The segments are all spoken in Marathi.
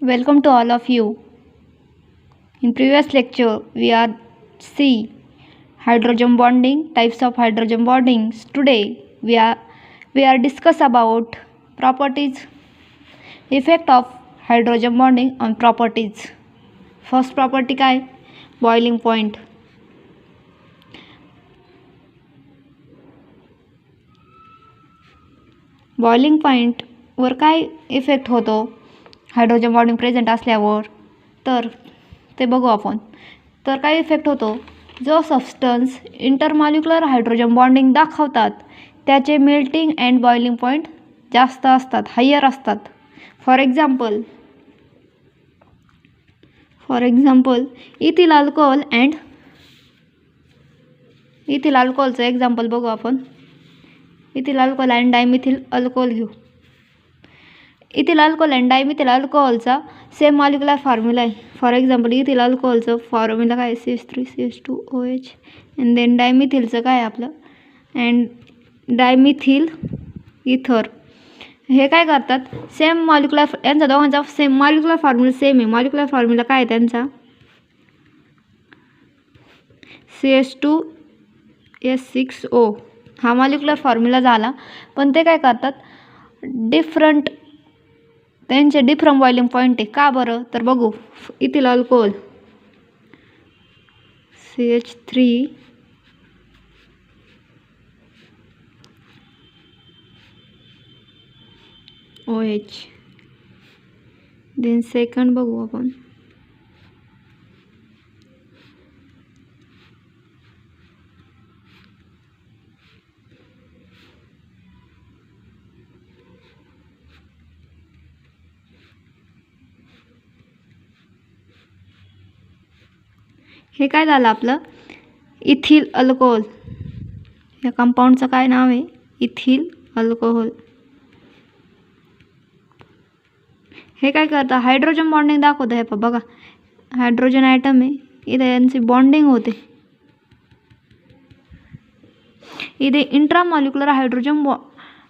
Welcome to all of you. In previous lecture, we are see hydrogen bonding, types of hydrogen bondings. Today, we are discuss about properties, effect of hydrogen bonding on properties. First property काय? Boiling point. बॉइलिंग पॉईंटवर काय इफेक्ट होतो हायड्रोजन बॉन्डिंग प्रेझेंट असल्यावर, तर ते बघू आपण. तर काय इफेक्ट होतो, जो सबस्टन्स इंटरमॉलिक्युलर हायड्रोजन बॉन्डिंग दाखवतात त्याचे मेल्टिंग अँड बॉइलिंग पॉईंट जास्त असतात, हायर असतात. फॉर एक्झाम्पल इथिल अल्कोहोलचं एक्झाम्पल बघू आपण. Ethyl alcohol and dimethyl alcohol घेऊ. इथिल अल्कोहोल अँड डायमिथिल अल्कोहोलचा सेम मॉलिक्युलर फॉर्म्युला आहे. फॉर एक्झाम्पल इथिल अल्कोहोलचं फॉर्म्युला काय CH3 CH2OH अँड देन डायमिथिलचं काय आपलं अँड डायमिथिल इथर. हे काय करतात, सेम मॉलिक्युलर, यांचा दोघांचा सेम मॉलिक्युलर फॉर्म्युला सेम आहे. मॉलिक्युलर फॉर्म्युला काय आहे त्यांचा CH2S6O हा मॉलिक्युलर फॉर्म्युला झाला. पण ते काय करतात, त्यांचे डिफरंट बॉइलिंग पॉईंट आहे. का बरं, तर बघू. Ethyl alcohol CH3OH then second बघू आपण. हे काय झालं आपलं इथिल अल्कोहोल. या कंपाऊंडचं काय नाव आहे, इथिल अल्कोहोल. हे काय करतं, हायड्रोजन बॉन्डिंग दाखवतं. हे बघा, हायड्रोजन ॲटम आहे, इथे यांची बॉन्डिंग होते. इथे इंट्रामॉलिक्युलर हायड्रोजन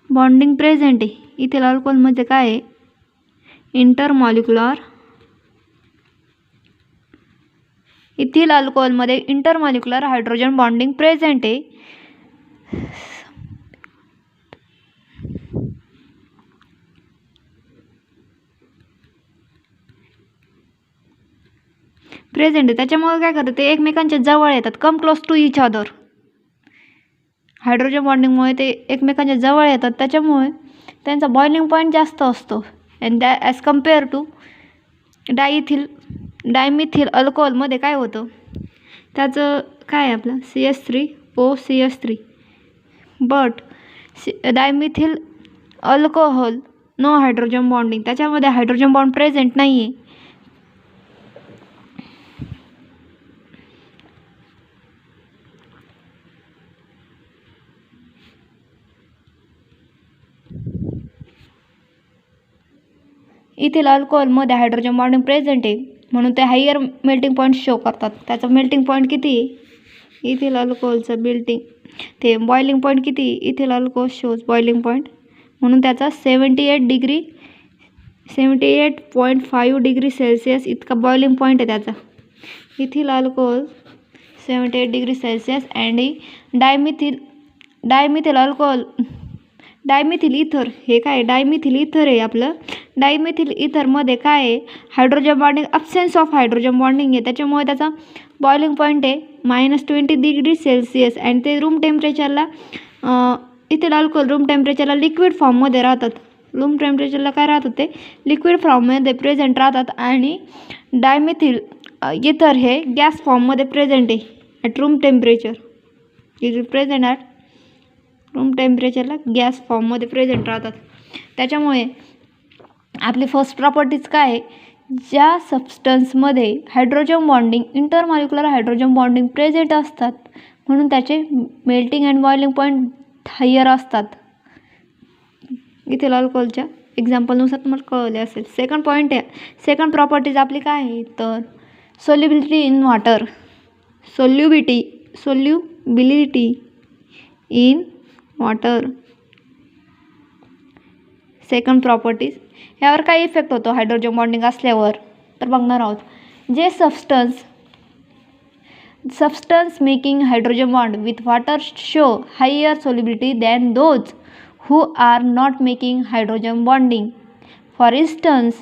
बॉन्डिंग प्रेझेंट आहे. इथिल अल्कोहोलमध्ये काय आहे, इथिल अल्कोहोलमध्ये इंटरमॉलिक्युलर हायड्रोजन बॉन्डिंग प्रेझेंट आहे. त्याच्यामुळे काय करतात, ते एकमेकांच्या जवळ येतात, come close to each other. Hydrogen बॉन्डिंगमुळे ते एकमेकांच्या जवळ येतात, त्याच्यामुळे त्यांचा बॉइलिंग पॉईंट जास्त असतो. And as compare to dimethyl अल्कोहोलमध्ये काय होतं, त्याचं काय आहे आपलं CH3OCH3. But dimethyl alcohol no hydrogen bonding, त्याच्यामध्ये हायड्रोजन बॉन्ड प्रेझेंट नाही आहे. इथिल अल्कोहोलमध्ये हायड्रोजन बॉन्डिंग प्रेझेंट आहे, म्हणून ते हायर मेल्टिंग पॉईंट शो करतात. त्याचं मेल्टिंग पॉईंट किती आहे, इथिल अल्कोहोलचं ते बॉइलिंग पॉईंट किती, ethyl alcohol shows boiling point, म्हणून त्याचा 78.5 डिग्री सेल्सिअस इतका बॉइलिंग पॉईंट आहे त्याचा. Ethyl alcohol 78 degree celsius. And dimethyl इथर. हे काय डायमिथिल इथर आहे आपलं. डायमिथिल इथरमध्ये काय आहे, hydrogen bonding, absence of hydrogen bonding आहे, त्याच्यामुळे त्याचा बॉइलिंग पॉईंट आहे -20 डिग्री सेल्सिअस. अँड ते रूम टेम्परेचरला इथिल अल्कोहोल रूम टेम्परेचरला लिक्विड फॉर्ममध्ये राहतात. रूम टेम्परेचरला काय राहतात, ते लिक्विड फॉर्ममध्ये प्रेझेंट राहतात. आणि डायमिथिल इथर हे गॅस फॉर्ममध्ये प्रेझेंट आहे at room temperature. Is present at room टेम्परेचरला गॅस फॉर्ममध्ये प्रेझेंट राहतात. त्याच्यामुळे आपली फर्स्ट प्रॉपर्टीज काय आहे, ज्या सबस्टन्समध्ये hydrogen bonding, intermolecular hydrogen bonding present असतात, म्हणून त्याचे melting and boiling point higher असतात. इथिल अल्कोहोलच्या एक्झाम्पलनुसार तुम्हाला कळले असेल. सेकंड प्रॉपर्टीज आपली काय आहे, तर solubility in water. Solubility in water. Second properties, यावर काय इफेक्ट होतो हायड्रोजन बॉन्डिंग असल्यावर तर बघणार आहोत. जे substance making hydrogen bond with water show higher solubility than those who are not making hydrogen bonding. For instance,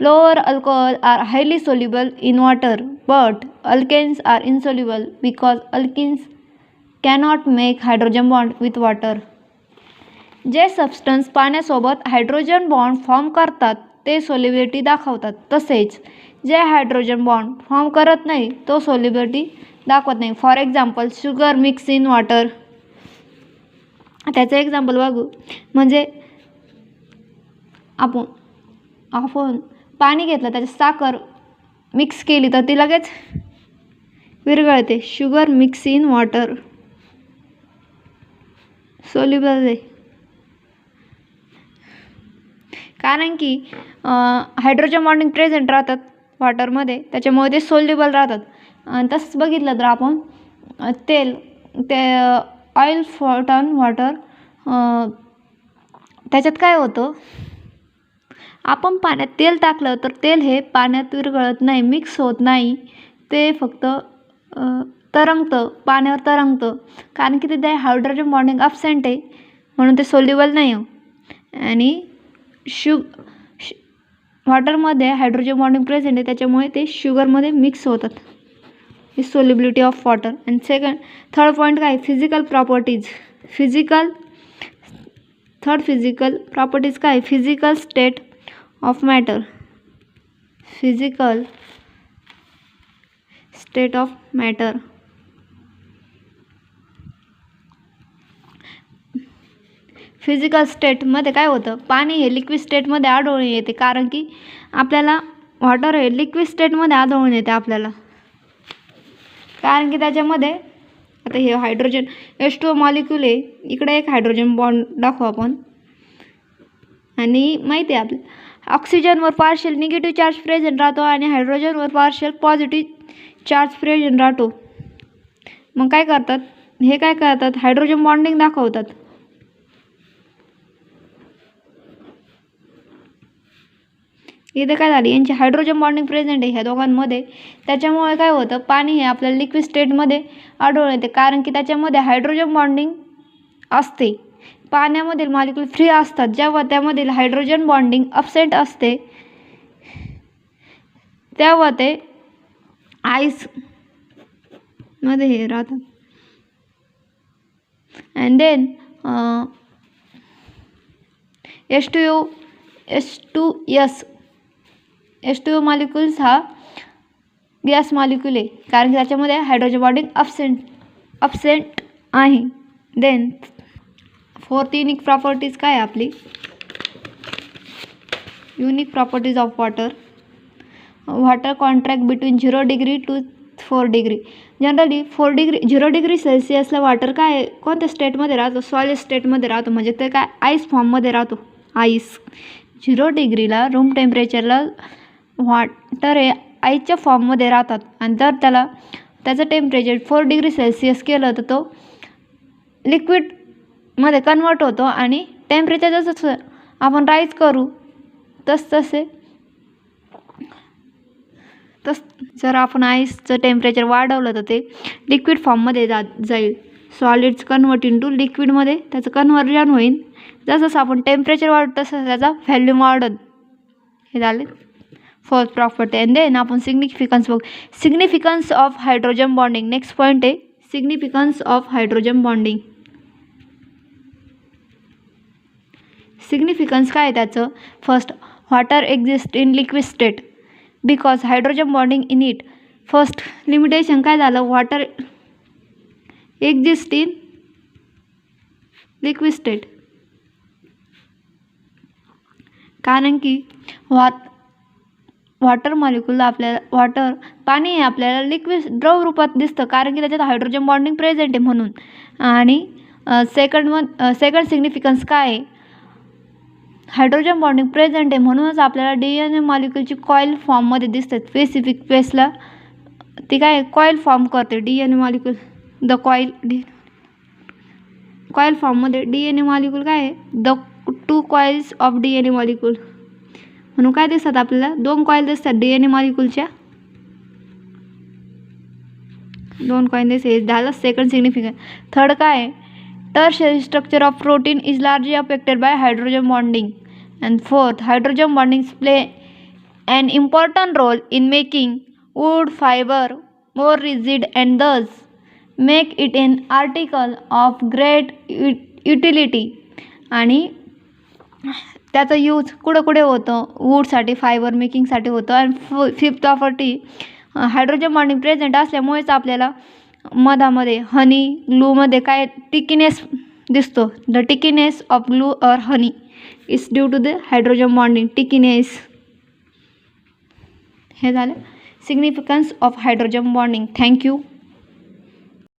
lower alcohol are highly soluble in water, but alkanes are insoluble because alkenes cannot make hydrogen bond with water. जे सबस्टन्स पाण्यासोबत हायड्रोजन बॉन्ड फॉर्म करतात ते सोल्युबिलिटी दाखवतात, तसेच जे हायड्रोजन बॉन्ड फॉर्म करत नाही तो सोल्युबिलिटी दाखवत नाही. For example sugar mix in water. त्याचं एक्झाम्पल बघू. म्हणजे आपण पाणी घेतलं, त्याच्यात साखर मिक्स केली तर ती लगेच विरघळते. Sugar mix in water soluble आहे, कारण की हायड्रोजन बॉन्डिंग प्रेझेंट राहतात वॉटरमध्ये, त्याच्यामुळे ते सोल्युबल राहतात. आणि तसंच बघितलं तर आपण ऑइल फ्लोट ऑन वॉटर, त्याच्यात काय होतं, आपण पाण्यात तेल टाकलं तर तेल हे पाण्यात विरघळत नाही, मिक्स होत नाही, ते फक्त तरंगतं, पाण्यावर तरंगतं, कारण की ते हायड्रोजन बॉन्डिंग ॲब्सेंट आहे म्हणून ते सोल्युबल नाही आहे. आणि वॉटरमध्ये हायड्रोजन बॉन्डिंग प्रेझेंट आहे, त्याच्यामुळे ते शुगरमध्ये मिक्स होतात. ही सोल्युबिलिटी ऑफ वॉटर. आणि थर्ड पॉईंट काय, फिजिकल प्रॉपर्टीज. फिजिकल प्रॉपर्टीज काय, physical state of matter. Physical state of matter. Physical स्टेटमध्ये काय होतं, पाणी हे लिक्विड स्टेटमध्ये आढळून येते, कारण की आपल्याला वॉटर हे लिक्विड स्टेटमध्ये आढळून येते आपल्याला, कारण की त्याच्यामध्ये आता हे हायड्रोजन H2O मॉलिक्यूल आहे, इकडे एक हायड्रोजन बॉन्ड दाखवू आपण. आणि माहिती आहे आपल्याला ऑक्सिजनवर पार्शियल निगेटिव्ह चार्ज प्रेझेंट राहतो आणि हायड्रोजनवर पार्शियल पॉझिटिव्ह चार्ज प्रेझेंट राहतो. मग काय करतात, हायड्रोजन बॉन्डिंग दाखवतात. इथे काय झाली, यांची हायड्रोजन बॉन्डिंग प्रेझेंट आहे ह्या दोघांमध्ये, त्याच्यामुळे काय होतं, पाणी हे आपल्याला लिक्विड स्टेटमध्ये आढळून येते, कारण की त्याच्यामध्ये हायड्रोजन बॉन्डिंग असते. पाण्यामधील मॉलिक्यूल फ्री असतात, जेव्हा त्यामधील हायड्रोजन बॉन्डिंग ॲब्सेंट असते तेव्हा ते आईसमध्ये हे राहतात. अँड देन H2O मॉलिक्यूल्स हा गॅस मॉलिक्यूल आहे, कारण की त्याच्यामध्ये हायड्रोजन बॉन्डिंग ॲब्सेंट आहे. देन फोर्थ युनिक प्रॉपर्टीज काय आपली, unique properties of water contract between 0 degree to 4 degree. Generally 0 degree सेल्सिअसला वॉटर काय कोणत्या स्टेटमध्ये राहतो, सॉलिड स्टेटमध्ये राहतो, म्हणजे ते काय आईस फॉर्ममध्ये राहतो. आईस 0 डिग्रीला रूम टेम्परेचरला वॉटर हे आईसच्या फॉर्ममध्ये राहतात, आणि जर त्याचं टेम्परेचर 4 डिग्री सेल्सिअस केलं तर तो लिक्विडमध्ये कन्वर्ट होतो. आणि टेम्परेचर जसं आपण राईज करू तसे जर आपण आईसचं टेम्परेचर वाढवलं तर ते लिक्विड फॉर्ममध्ये जाईल. सॉलिड्स कन्वर्ट इंटू लिक्विडमध्ये त्याचं कन्व्हर्जन होईल. जसं आपण टेम्परेचर वाढत तसं त्याचा व्हॅल्यूम वाढत. हे झाले फोर्थ प्रॉपर्टी. अँड देन आपण सिग्निफिकन्स बघू. Significance of hydrogen bonding. Next point आहे significance of hydrogen bonding. Significance काय आहे त्याचं. First, water exist in liquid state because hydrogen bonding in it. First limitation काय झालं, water exist in liquid state, कारण की वॉटर मॉलिक्यूल आपल्याला पाणी हे आपल्याला लिक्विड द्रव रूपात दिसतं, कारण की त्याच्यात हायड्रोजन बॉन्डिंग प्रेझेंट आहे म्हणून. आणि सेकंड सिग्निफिकन्स काय आहे, हायड्रोजन बॉन्डिंग प्रेझेंट आहे म्हणूनच आपल्याला DNA मॉलिक्यूलची कॉईल फॉर्ममध्ये दिसते. स्पेसिफिक फेसला ती काय कॉईल फॉर्म करते. DNA मॉलिक्यूल कॉईल फॉर्ममध्ये DNA मॉलिक्यूल काय आहे, the two coils of DNA molecule. म्हणून काय दिसतात आपल्याला 2 कॉईल दिसतात DNA मॉलिक्यूलच्या. 2 कॉईल दिसते. झालं सेकंड सिग्निफिकंट. थर्ड काय आहे, tertiary structure of protein is largely affected by hydrogen bonding. And fourth, hydrogen bonding play an important role in making wood fiber more rigid and thus make it an article of great utility. आणि त्याचा यूज कुठे होतं, वूडसाठी, फायबर मेकिंगसाठी होतं. आणि fifth property, hydrogen bonding present असल्यामुळेच आपल्याला मधामध्ये हनी ग्लूमध्ये काय टिकीनेस दिसतो. द टिकीनेस ऑफ ग्लू और honey is due to the hydrogen bonding stickiness. हे झालं significance of hydrogen bonding. Thank you.